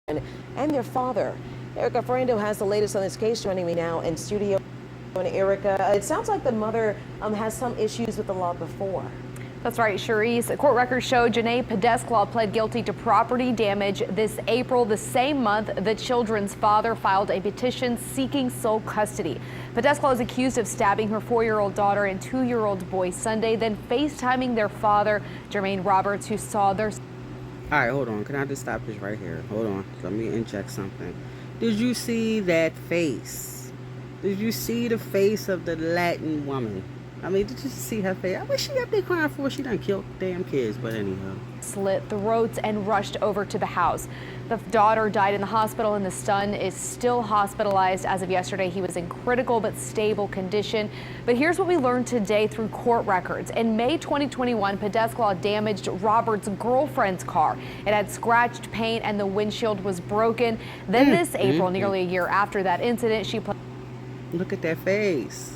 and their father. Erica Ferrando has the latest on this case, joining me now in studio. And Erica, it sounds like the mother has some issues with the law before. That's right, Cherise. Court records show Janae Pedesclaw pled guilty to property damage this April, the same month the children's father filed a petition seeking sole custody. Pedesclaw is accused of stabbing her 4-year-old daughter and 2-year-old boy Sunday, then FaceTiming their father, Jermaine Roberts, who saw their... All right, hold on. Can I just stop this right here? Hold on. Let me inject something. Did you see that face? Did you see the face of the Latin woman? I mean, did you see her face? I wish she up there crying for she done killed damn kids, but anyhow. Slit throats and rushed over to the house. The daughter died in the hospital and the son is still hospitalized. As of yesterday, he was in critical but stable condition. But here's what we learned today through court records. In May 2021, Pedesclaw damaged Robert's girlfriend's car. It had scratched paint and the windshield was broken. Then this April, nearly a year after that incident, she Look at that face.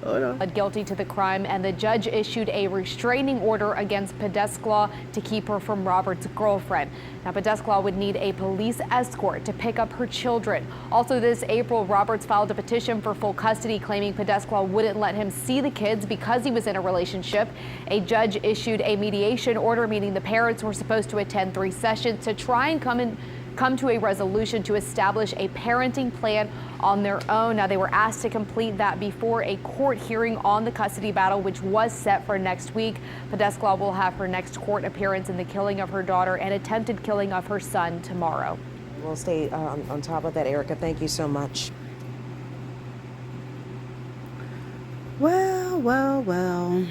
pled guilty to the crime, and the judge issued a restraining order against Pedesclaw to keep her from Robert's girlfriend. Now, Pedesclaw would need a police escort to pick up her children. Also this April, Roberts filed a petition for full custody, claiming Pedesclaw wouldn't let him see the kids because he was in a relationship. A judge issued a mediation order, meaning the parents were supposed to attend 3 sessions to try and come to a resolution to establish a parenting plan on their own. Now, they were asked to complete that before a court hearing on the custody battle, which was set for next week. Pedesclaw will have her next court appearance in the killing of her daughter and attempted killing of her son tomorrow. We'll stay on top of that, Erica. Thank you so much. Well.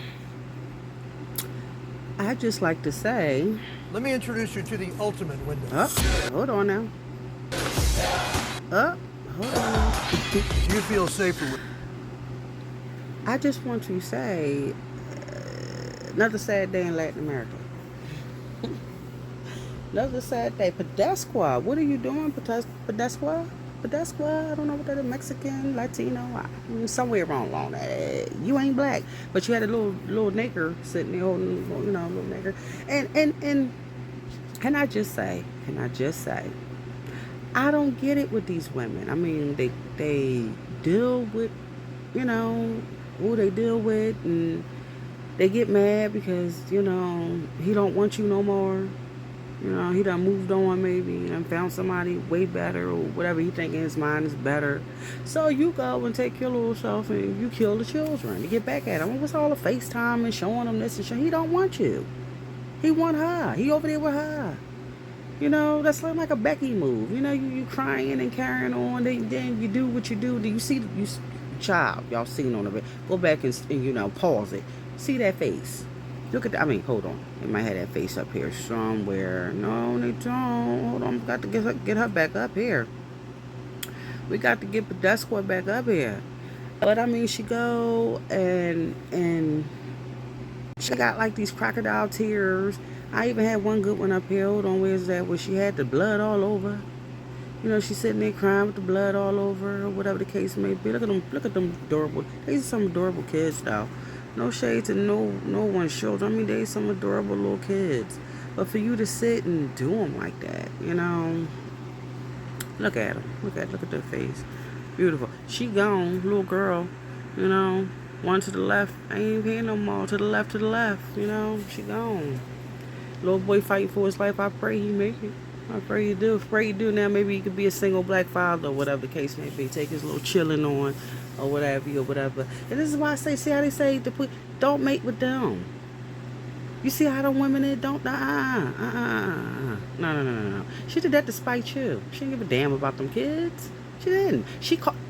I'd just like to say... Let me introduce you to the ultimate window. Hold on now. Hold on now. You feel safer with... I just want to say, another sad day in Latin America. Another sad day. Pedesclaw, what are you doing, Pedesclaw? Pedesclaw, I don't know what that is, Mexican, Latino, somewhere along that. You ain't black, but you had a little nigger sitting there holding, little nigger. And can I just say, I don't get it with these women. I mean, they deal with, who they deal with, and they get mad because, he don't want you no more. He done moved on maybe and found somebody way better or whatever he think in his mind is better. So you go and take your little self and you kill the children to get back at him. What's all the FaceTime and showing them this and showing? He don't want you. He want her. He over there with her. That's like a Becky move. You crying and carrying on. Then you do what you do. Do you see child? Y'all seen on it. Go back and pause it. See that face. Look at hold on. They might have that face up here somewhere. No, they don't. Hold on. We got to get her back up here. We got to get Pedesclaw back up here. But she go and she got like these crocodile tears. I even had one good one up here. Hold on, where's that? Where she had the blood all over. She's sitting there crying with the blood all over, or whatever the case may be. Look at them adorable. These are some adorable kids, though. No shade to no one's children. They some adorable little kids. But for you to sit and do them like that, look at them. Look at their face. Beautiful. She gone, little girl. One to the left. I ain't paying no more. To the left. She gone. Little boy fighting for his life. I pray he make it. I pray you do. Pray you do. Now maybe he could be a single black father or whatever the case may be. Take his little chilling on. Or whatever. And this is why I say, see how they say, don't mate with them. You see how them women is? Don't, No. She did that to spite you. She didn't give a damn about them kids. She didn't.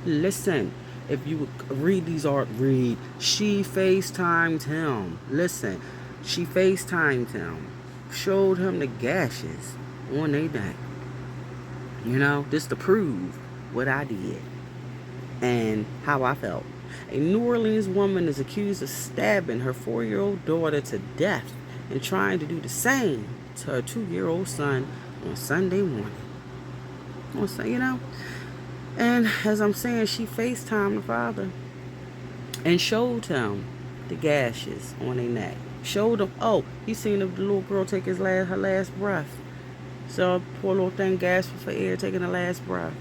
Listen, if you read these she FaceTimed him. Listen, she FaceTimed him. Showed him the gashes on their neck. Just to prove what I did. And how I felt. A New Orleans woman is accused of stabbing her 4-year-old daughter to death and trying to do the same to her 2-year-old son on Sunday morning. And as I'm saying, she FaceTimed the father and showed him the gashes on their neck. Showed him, you seen the little girl take her last breath. So poor little thing gasping for air, taking the last breath.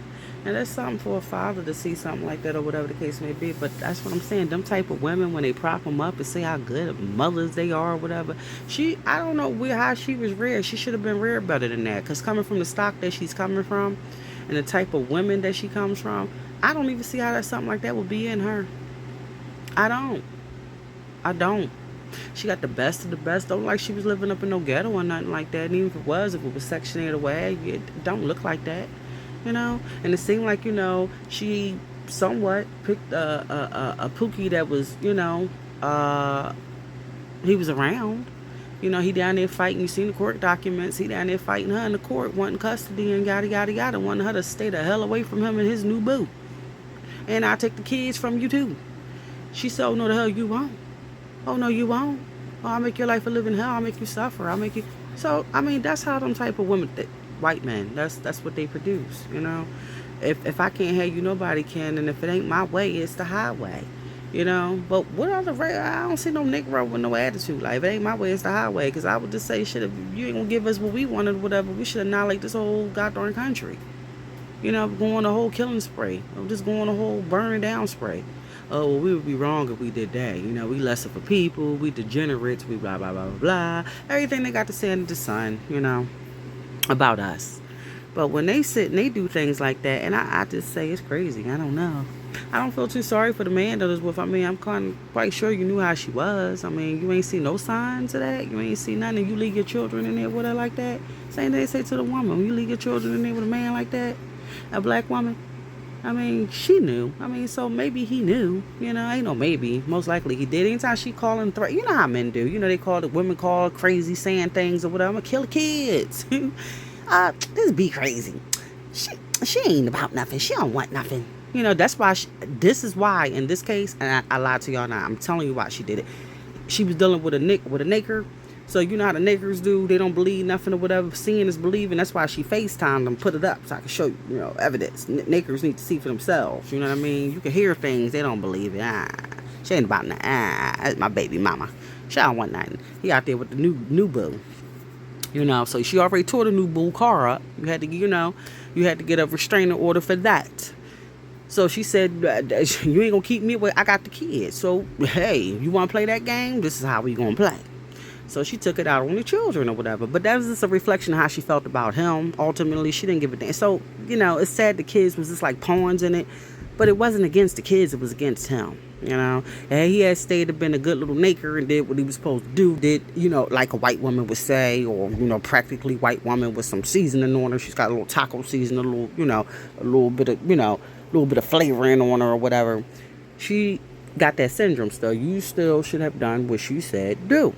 And that's something for a father to see something like that or whatever the case may be. But that's what I'm saying. Them type of women, when they prop them up and say how good of mothers they are or whatever. I don't know how she was reared. She should have been reared better than that. Because coming from the stock that she's coming from and the type of women that she comes from, I don't even see how that something like that would be in her. I don't. She got the best of the best. Don't like she was living up in no ghetto or nothing like that. And even if it was Section 8 away, it don't look like that. And it seemed like, she somewhat picked a Pookie that was, he was around. He down there fighting. You seen the court documents. He down there fighting her in the court, wanting custody and yada, wanting her to stay the hell away from him and his new boo. And I'll take the kids from you too. She said, oh, no, the hell you won't. Oh, no, you won't. Oh, I'll make your life a living hell. I'll make you suffer. I'll make you. So, that's how them type of women, white men, that's what they produce, If I can't have you, nobody can. And if it ain't my way, it's the highway, But what other I don't see no Negro with no attitude. Like, if it ain't my way, it's the highway. Because I would just say, shit, if you ain't gonna give us what we wanted or whatever, we should annihilate this whole goddamn country. Go on a whole killing spree. Or just go on a whole burning down spree. Oh, well, we would be wrong if we did that. We lesser for people, we degenerates, we blah, blah, blah, blah, blah. Everything they got to say under the sun, about us. But when they sit and they do things like that, and I just say it's crazy. I don't know. I don't feel too sorry for the man that was with. I'm quite sure you knew how she was. You ain't see no signs of that. You ain't see nothing. You leave your children in there with her like that. Same thing they say to the woman. When you leave your children in there with a man like that, a black woman, she knew. So maybe he knew. Ain't no maybe. Most likely he did. Anytime she call and threat, how men do. They call the women call crazy, saying things or whatever. I'm gonna kill the kids. This be crazy. She ain't about nothing. She don't want nothing. That's why. This is why in this case, and I lied to y'all now. I'm telling you why she did it. She was dealing with a nigger. So you know how the niggers do. They don't believe nothing or whatever. Seeing is believing. That's why she FaceTimed them, put it up so I can show you, evidence. Niggers need to see for themselves. You know what I mean? You can hear things. They don't believe it. She ain't about nothing. That's my baby mama. She don't want nothing. He out there with the new boo. So she already tore the new boo car up. You had to get a restraining order for that. So she said, you ain't gonna keep me away. I got the kids. So, hey, you want to play that game? This is how we gonna play. So she took it out on the children or whatever. But that was just a reflection of how she felt about him. Ultimately, she didn't give a damn. So, it's sad the kids was just like pawns in it. But it wasn't against the kids. It was against him. And he had stayed and been a good little nigger and did what he was supposed to do. Did, like a white woman would say, or, practically white woman with some seasoning on her. She's got a little taco seasoning, a little bit of flavoring on her or whatever. She got that syndrome still. You still should have done what she said do.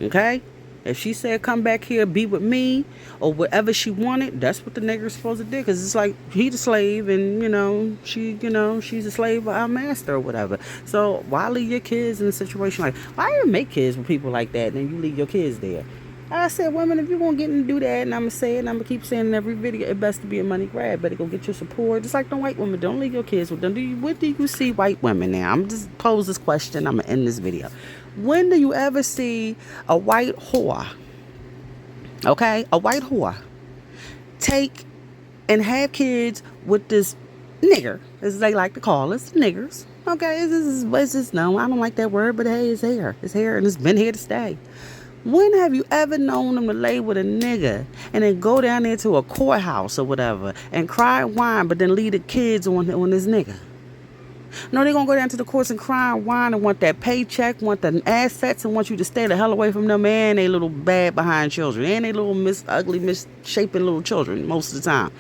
Okay? If she said, come back here, be with me, or whatever she wanted, that's what the nigger's supposed to do. Because it's like, he the slave, and, she's a slave of our master or whatever. So, why leave your kids in a situation like, why even make kids with people like that, and then you leave your kids there? I said, women, if you're going to get and do that, and I'm going to say it, and I'm going to keep saying in every video, it best to be a money grab. Better go get your support. Just like the white women, don't leave your kids with them. When do you see white women now? I'm just pose this question. I'm going to end this video. When do you ever see a white whore, okay, a white whore, take and have kids with this nigger, as they like to call us, niggers, okay, this is no, I don't like that word, but hey, it's here, and it's been here to stay. When have you ever known them to lay with a nigger and then go down there to a courthouse or whatever and cry and whine, but then leave the kids on this nigger? No, they're going to go down to the courts and cry and whine and want that paycheck, want the assets, and want you to stay the hell away from them and they little bad behind children and they little ugly, misshapen little children most of the time.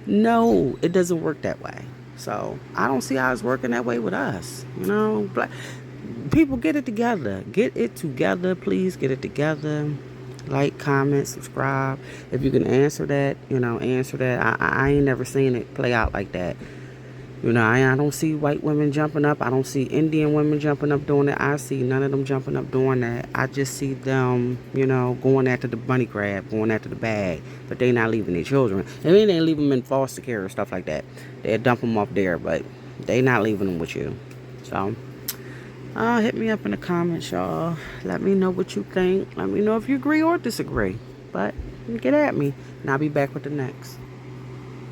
No, it doesn't work that way. So I don't see how it's working that way with us. People, get it together. Get it together. Please get it together. Like, comment, subscribe. If you can answer that, answer that. I ain't never seen it play out like that. I don't see white women jumping up. I don't see Indian women jumping up doing it. I see none of them jumping up doing that. I just see them, going after the money grab, going after the bag. But they not leaving their children. And then they leave them in foster care or stuff like that. They'll dump them off there, but they not leaving them with you. So, hit me up in the comments, y'all. Let me know what you think. Let me know if you agree or disagree. But get at me, and I'll be back with the next.